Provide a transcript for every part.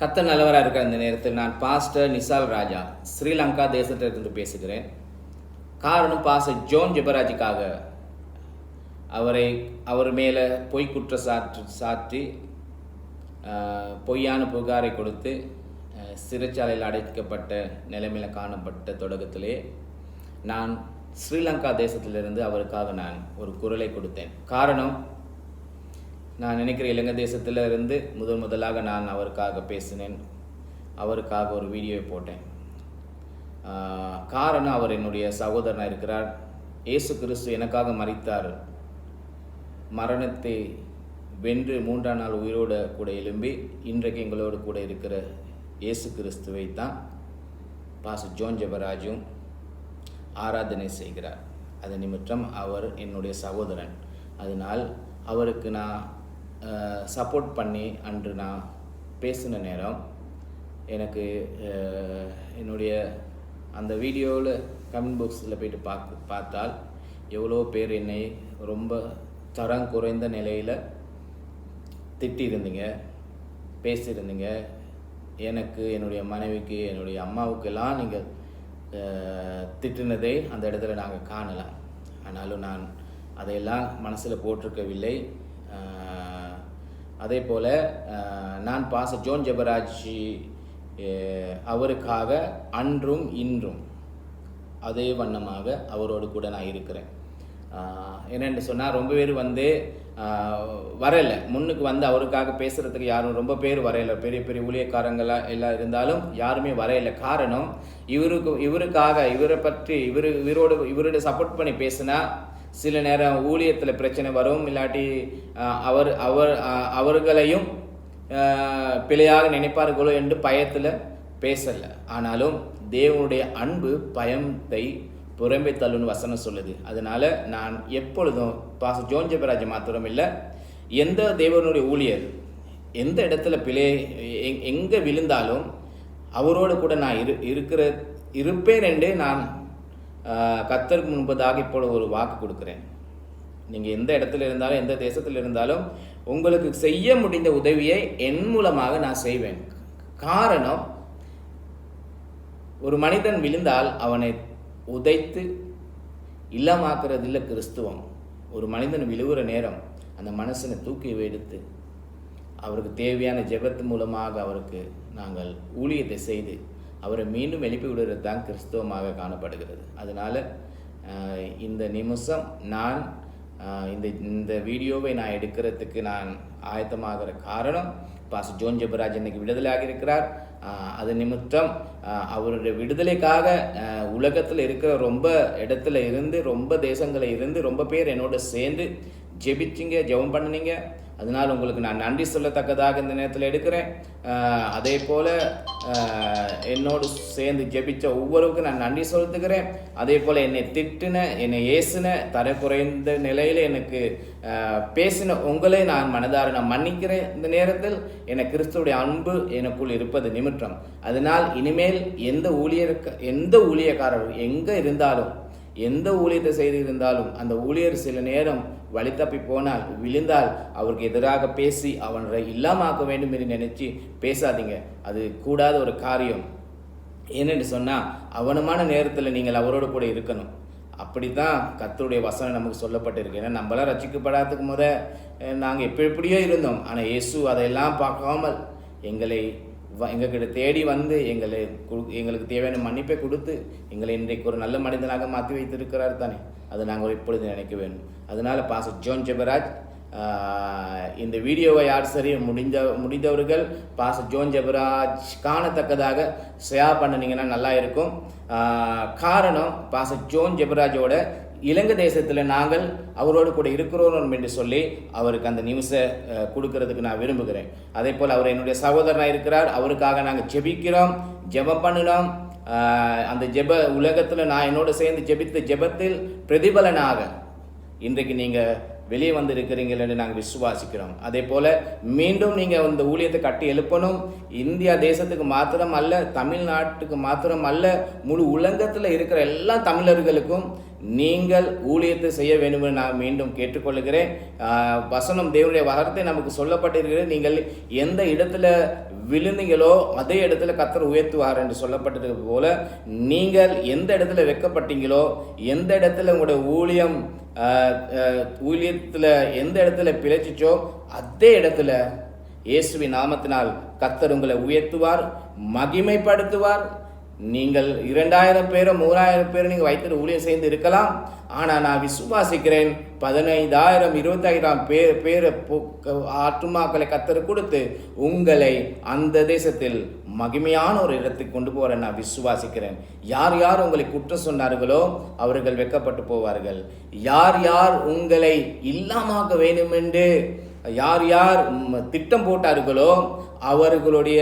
கர்த்தர் நல்லவராக இருக்கிற இந்த நேரத்தில் நான் பாஸ்டர் நிசால் ராஜா ஸ்ரீலங்கா தேசத்திலிருந்து பேசுகிறேன். காரணம் பாஸ்டர் ஜோன் ஜெபராஜுக்காக அவர் மேலே பொய் சாற்றி பொய்யான புகாரை கொடுத்து சிறைச்சாலையில் அடைக்கப்பட்ட நிலைமையில் காணப்பட்ட தொடக்கத்திலே நான் ஸ்ரீலங்கா தேசத்திலிருந்து அவருக்காக நான் ஒரு குரலை கொடுத்தேன். காரணம், நான் நினைக்கிற இலங்கை தேசத்தில் இருந்து முதலாக நான் அவருக்காக பேசினேன், அவருக்காக ஒரு வீடியோவை போட்டேன். காரணம், அவர் என்னுடைய சகோதரனாக இருக்கிறார். இயேசு கிறிஸ்து எனக்காக மரித்தார். மரணத்தை வென்று 3ஆம் நாள் உயிரோடு கூட எழும்பி இன்றைக்கு எங்களோடு கூட இருக்கிற இயேசு கிறிஸ்துவை தான் பாஸ்டர் ஜோன் ஜெபராஜும் ஆராதனை செய்கிறார். அது நிமித்தம் அவர் என்னுடைய சகோதரன். அதனால் அவருக்கு நான் சப்போர்ட் பண்ணி அன்று நான் பேசின நேரம் எனக்கு என்னுடைய அந்த வீடியோவில் கமெண்ட் பாக்ஸில் போய்ட்டு பார்த்தால் எவ்வளோ பேர் என்னை ரொம்ப தரம் குறைந்த நிலையில் திட்டியிருந்தீங்க, பேசியிருந்தீங்க. எனக்கு, என்னுடைய மனைவிக்கு, என்னுடைய அம்மாவுக்கெல்லாம் நீங்கள் திட்டினதை அந்த இடத்துல நாங்கள் காணலாம். ஆனாலும் நான் அதையெல்லாம் மனசில் போட்டிருக்கவில்லை. அதே போல் நான் பாஸ்டர் ஜோன் ஜெபராஜ் அவருக்காக அன்றும் இன்றும் அதே வண்ணமாக அவரோடு கூட நான் இருக்கிறேன். என்னென்று சொன்னால், ரொம்ப பேர் வரையில முன்னுக்கு அவருக்காக பேசுகிறதுக்கு யாரும் ரொம்ப பேர் வரையில. பெரிய பெரிய ஊழியக்காரங்களாக எல்லாம் இருந்தாலும் யாருமே வரையில. காரணம், இவரை பற்றி இவரோட சப்போர்ட் பண்ணி பேசினா சில நேரம் ஊழியத்தில் பிரச்சனை வரும், இல்லாட்டி அவர்களையும் பிழையாக நினைப்பார்களோ என்று பயத்தில் பேசலை. ஆனாலும் தேவனுடைய அன்பு பயத்தை புறம்பே தள்ளுன்னு வசனம் சொல்லுது. அதனால் நான் எப்பொழுதும் பாஸ்டர் ஜோன் ஜெபராஜ் மாத்திரம் இல்லை, எந்த தேவனுடைய ஊழியர் எந்த இடத்துல எங்கே விழுந்தாலும் அவரோடு கூட நான் இருப்பேன் என்று நான் கர்த்தருக்கு முன்பதாக இப்பொழுது ஒரு வாக்கு கொடுக்குறேன். நீங்கள் எந்த இடத்துல இருந்தாலும், எந்த தேசத்தில் இருந்தாலும், உங்களுக்கு செய்ய முடிந்த உதவியை என் மூலமாக நான் செய்வேன். காரணம், ஒரு மனிதன் விழுந்தால் அவனை உதைத்து இல்லமாக்குறது இல்லை கிறிஸ்துவம். ஒரு மனிதன் விழுகிற நேரம் அந்த மனுஷனை தூக்கி எடுத்து அவருக்கு தேவையான ஜெபத்து மூலமாக அவருக்கு நாங்கள் ஊழியத்தை செய்து அவரை மீண்டும் எழுப்பி விடுறது தான் கிறிஸ்துவமாக காணப்படுகிறது. அதனால் இந்த நிமிஷம் நான் இந்த வீடியோவை நான் எடுக்கிறதுக்கு நான் ஆயத்தமாகிற காரணம், பாஸ்டர் ஜோன் ஜெபராஜ் இன்னைக்கு விடுதலையாக இருக்கிறார். அது நிமித்தம் அவருடைய விடுதலைக்காக உலகத்தில் இருக்கிற ரொம்ப இடத்துல இருந்து, ரொம்ப தேசங்களில் இருந்து ரொம்ப பேர் என்னோட சேர்ந்து ஜெபிச்சிங்க, ஜெபம் பண்ணினீங்க. அதனால் உங்களுக்கு நான் நன்றி சொல்லத்தக்கதாக இந்த நேரத்தில் எடுக்கிறேன். அதே போல் என்னோடு சேர்ந்து ஜெபிச்ச ஒவ்வொருவருக்கும் நான் நன்றி செலுத்துகிறேன். அதே போல் என்னை திட்டின, என்னை ஏசின, தர குறைந்த நிலையில் எனக்கு பேசின உங்களை நான் மனதார நான் மன்னிக்கிறேன். இந்த நேரத்தில் என கிறிஸ்துவுடைய அன்பு எனக்குள் இருப்பது நிமித்தம். அதனால் இனிமேல் எந்த ஊழியக்காரர் எங்கே இருந்தாலும், எந்த ஊழியத்தை செய்திருந்தாலும், அந்த ஊழியர் சில நேரம் வழி தப்பி போனால், விழுந்தால், அவருக்கு எதிராக பேசி அவனை இல்லாமாக்க வேண்டும் என்று நினைச்சு பேசாதீங்க. அது கூடாத ஒரு காரியம். ஏனென்று சொன்னால், அவனமான நேரத்தில் நீங்கள் அவரோடு கூட இருக்கணும். அப்படித்தான் கர்த்தருடைய வசனம் நமக்கு சொல்லப்பட்டிருக்கு. ஏன்னா நம்மளாம் ரட்சிக்கப்படாததுக்கு நாங்கள் எப்படியோ இருந்தோம். ஆனால் இயேசு அதையெல்லாம் பார்க்காமல் எங்ககிட்ட தேடி வந்து எங்களுக்கு தேவையான மன்னிப்பை கொடுத்து எங்களை இன்றைக்கு ஒரு நல்ல மனிதனாக மாற்றி வைத்திருக்கிறார் தானே. அதை நாங்கள் இப்பொழுது நினைக்க வேண்டும். அதனால் பாஸ்டர் ஜோன் ஜெபராஜ், இந்த வீடியோவை யார் சரி முடிந்தவர்கள் பாஸ்டர் ஜோன் ஜெபராஜ் காணத்தக்கதாக ஷேர் பண்ணினீங்கன்னா நல்லா இருக்கும். காரணம், பாஸ்டர் ஜோன் ஜெபராஜோட இலங்கை தேசத்தில் நாங்கள் அவரோடு கூட இருக்கிறோம் என்று சொல்லி அவருக்கு அந்த நியூஸை கொடுக்கறதுக்கு நான் விரும்புகிறேன். அதே போல் அவர் என்னுடைய சகோதரனாக இருக்கிறார். அவருக்காக நாங்கள் ஜெபம் பண்ணினோம். அந்த உலகத்தில் நான் என்னோடு சேர்ந்து ஜெபித்த ஜெபத்தில் பிரதிபலனாக இன்றைக்கு நீங்கள் வெளியே வந்திருக்கிறீங்கள் என்று நாங்கள் விசுவாசிக்கிறோம். அதே போல் மீண்டும் நீங்கள் இந்த ஊழியத்தை கட்டி எழுப்பணும். இந்தியா தேசத்துக்கு மாத்திரம் அல்ல, தமிழ்நாட்டுக்கு மாத்திரம் அல்ல, முழு உலகத்தில் இருக்கிற எல்லா தமிழர்களுக்கும் நீங்கள் ஊழியத்தை செய்ய வேண்டும் என்று நான் மீண்டும் கேட்டுக்கொள்கிறேன். வசனம் தேவனுடைய வார்த்தை நமக்கு சொல்லப்பட்டிருக்கிறது. நீங்கள் எந்த இடத்துல விழுந்தீங்களோ அதே இடத்துல கர்த்தர் உயர்த்துவார் என்று சொல்லப்பட்டது போல, நீங்கள் எந்த இடத்துல வெட்கப்பட்டீங்களோ, எந்த இடத்துல உங்களுடைய ஊழியத்தில் எந்த இடத்துல பிழைச்சிச்சோ அதே இடத்துல இயேசுவின் நாமத்தினால் கர்த்தர் உங்களை உயர்த்துவார், மகிமைப்படுத்துவார். நீங்கள் 2000 பேரோ 3000 பேரோ நீங்கள் வைத்து ஊழியம் செய்து இருக்கலாம். ஆனால் நான் விசுவாசிக்கிறேன் 15,000 20,000 பேர் ஆத்துமாக்களை கர்த்தர் கொடுத்து உங்களை அந்த தேசத்தில் மகிமையான ஒரு இடத்துக்கு கொண்டு போகிற நான் விசுவாசிக்கிறேன். யார் யார் உங்களை குற்றம் சொன்னார்களோ அவர்கள் வெட்கப்பட்டு போவார்கள். யார் யார் உங்களை இல்லாமாக்க வேண்டும் என்று யார் யார் திட்டம் போட்டார்களோ அவர்களுடைய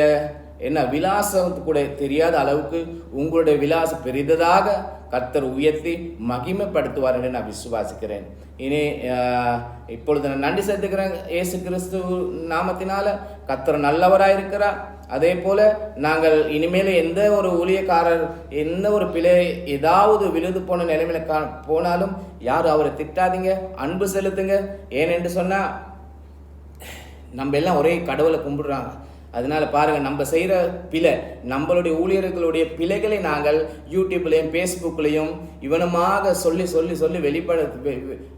விலாசம் கூட தெரியாத அளவுக்கு உங்களுடைய விலாசம் பெரிதாக கர்த்தர் உயர்த்தி மகிமைப்படுத்துவார் என்று நான் விசுவாசிக்கிறேன். இனி இப்பொழுது நான் நன்றி செலுத்துகிறேன் இயேசு கிறிஸ்து நாமத்தினால. கர்த்தர் நல்லவராக இருக்கிறார். அதே போல நாங்கள் இனிமேல் எந்த ஒரு ஊழியக்காரர் எந்த ஒரு பிழை ஏதாவது விழுது போன நிலைமையில போனாலும் யாரும் அவரை திட்டாதீங்க, அன்பு செலுத்துங்க. ஏனென்று சொன்னால் நம்ம எல்லாம் ஒரே கடவுளை கும்பிடுறாங்க. அதனால பாருங்கள், நம்ம செய்கிற பிழை, நம்மளுடைய ஊழியர்களுடைய பிழைகளை நாங்கள் யூடியூப்லேயும் ஃபேஸ்புக்லேயும் இவனமாக சொல்லி சொல்லி சொல்லி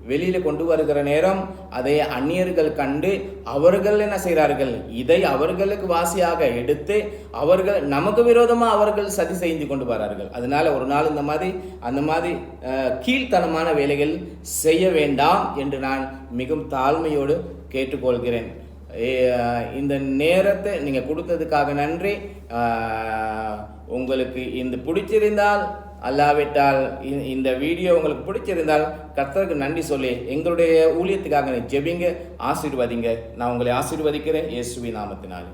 வெளியில் கொண்டு வருகிற நேரம் அதை அந்நியர்கள் கண்டு அவர்கள் என்ன செய்கிறார்கள், இதை அவர்களுக்கு வாசியாக எடுத்து அவர்கள் நமக்கு விரோதமாக அவர்கள் சதி செய்து கொண்டு வரார்கள். அதனால ஒரு நாள் அந்த மாதிரி கீழ்த்தனமான வேலைகள் செய்ய வேண்டாம் என்று நான் மிகவும் தாழ்மையோடு கேட்டுக்கொள்கிறேன். இந்த நேரத்தை நீங்கள் கொடுத்ததுக்காக நன்றி. உங்களுக்கு இந்த பிடிச்சிருந்தால் அல்லாவிட்டால் இந்த வீடியோ உங்களுக்கு பிடிச்சிருந்தால் கர்த்தருக்கு நன்றி சொல்லி எங்களுடைய ஊழியத்துக்காக ஜெபிங்க, ஆசீர்வதிங்க. நான் உங்களை ஆசீர்வதிக்கிறேன் இயேசுவின் நாமத்தினாலே.